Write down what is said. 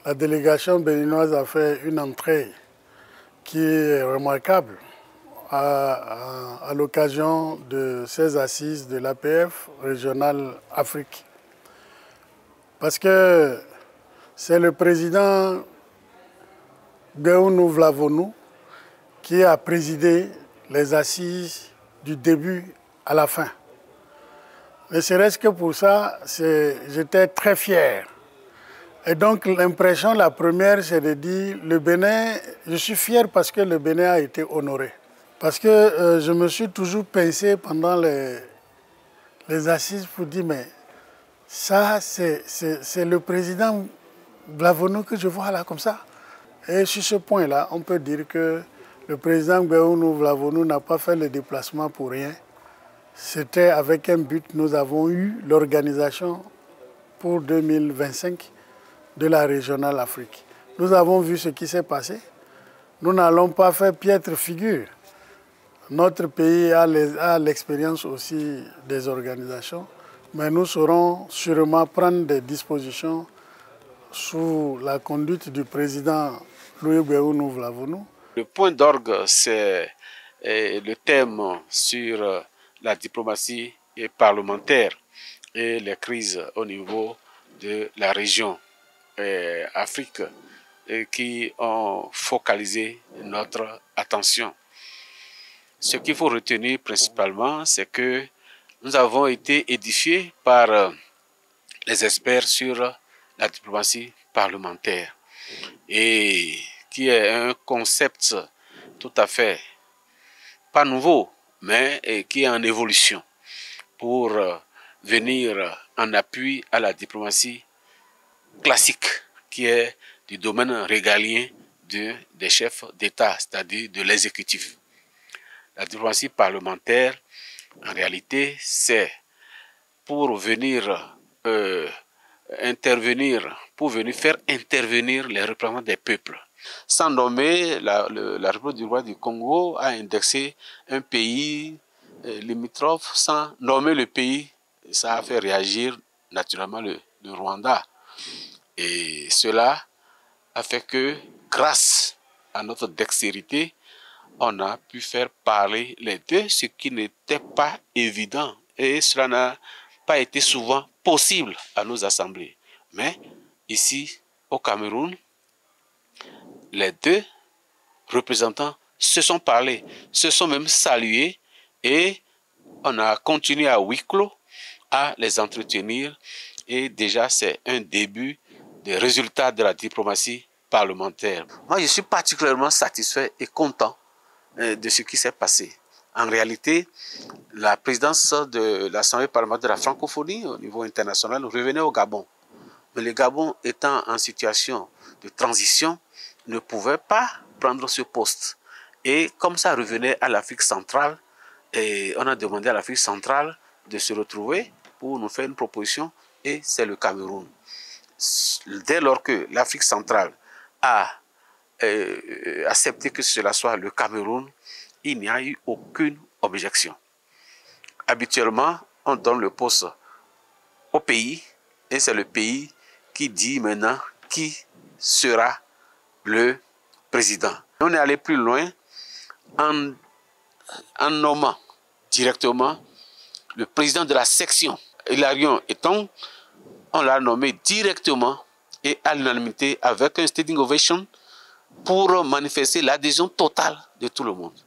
La délégation béninoise a fait une entrée qui est remarquable à l'occasion de ces assises de l'APF régionale Afrique. Parce que c'est le président Guéhounou Vlavonou qui a présidé les assises du début à la fin. Ne serait-ce que pour ça, j'étais très fier. Et donc l'impression, la première, c'est de dire, le Bénin, je suis fier parce que le Bénin a été honoré. Parce que je me suis toujours pincé pendant les assises pour dire, mais ça, c'est le président Vlavonou que je vois là comme ça. Et sur ce point-là, on peut dire que le président Guéhounou Vlavonou n'a pas fait le déplacement pour rien. C'était avec un but, nous avons eu l'organisation pour 2025 de la régionale Afrique. Nous avons vu ce qui s'est passé. Nous n'allons pas faire piètre figure. Notre pays a l'expérience aussi des organisations, mais nous saurons sûrement prendre des dispositions sous la conduite du président Louis Guéhounou Vlavonou. Le point d'orgue, c'est le thème sur la diplomatie parlementaire et les crises au niveau de la région Afrique qui ont focalisé notre attention. Ce qu'il faut retenir principalement, c'est que nous avons été édifiés par les experts sur la diplomatie parlementaire et qui est un concept tout à fait pas nouveau, mais qui est en évolution pour venir en appui à la diplomatie classique qui est du domaine régalien des chefs d'État, c'est-à-dire de l'exécutif. La diplomatie parlementaire, en réalité, c'est pour venir faire intervenir les représentants des peuples. Sans nommer, la République du roi du Congo a indexé un pays limitrophe sans nommer le pays. Ça a fait réagir naturellement le Rwanda. Et cela a fait que, grâce à notre dextérité, on a pu faire parler les deux, ce qui n'était pas évident. Et cela n'a pas été souvent possible à nos assemblées. Mais ici, au Cameroun, les deux représentants se sont parlé, se sont même salués et on a continué à huis clos à les entretenir. Et déjà, c'est un début des résultats de la diplomatie parlementaire. Moi, je suis particulièrement satisfait et content de ce qui s'est passé. En réalité, la présidence de l'Assemblée parlementaire de la francophonie au niveau international revenait au Gabon. Mais le Gabon étant en situation de transition, ne pouvait pas prendre ce poste. Et comme ça revenait à l'Afrique centrale, et on a demandé à l'Afrique centrale de se retrouver pour nous faire une proposition, et c'est le Cameroun. Dès lors que l'Afrique centrale a accepté que cela soit le Cameroun, il n'y a eu aucune objection. Habituellement, on donne le poste au pays, et c'est le pays qui dit maintenant qui sera le président. On est allé plus loin en nommant directement le président de la section. Hilarion Eton, on l'a nommé directement et à l'unanimité avec un standing ovation pour manifester l'adhésion totale de tout le monde.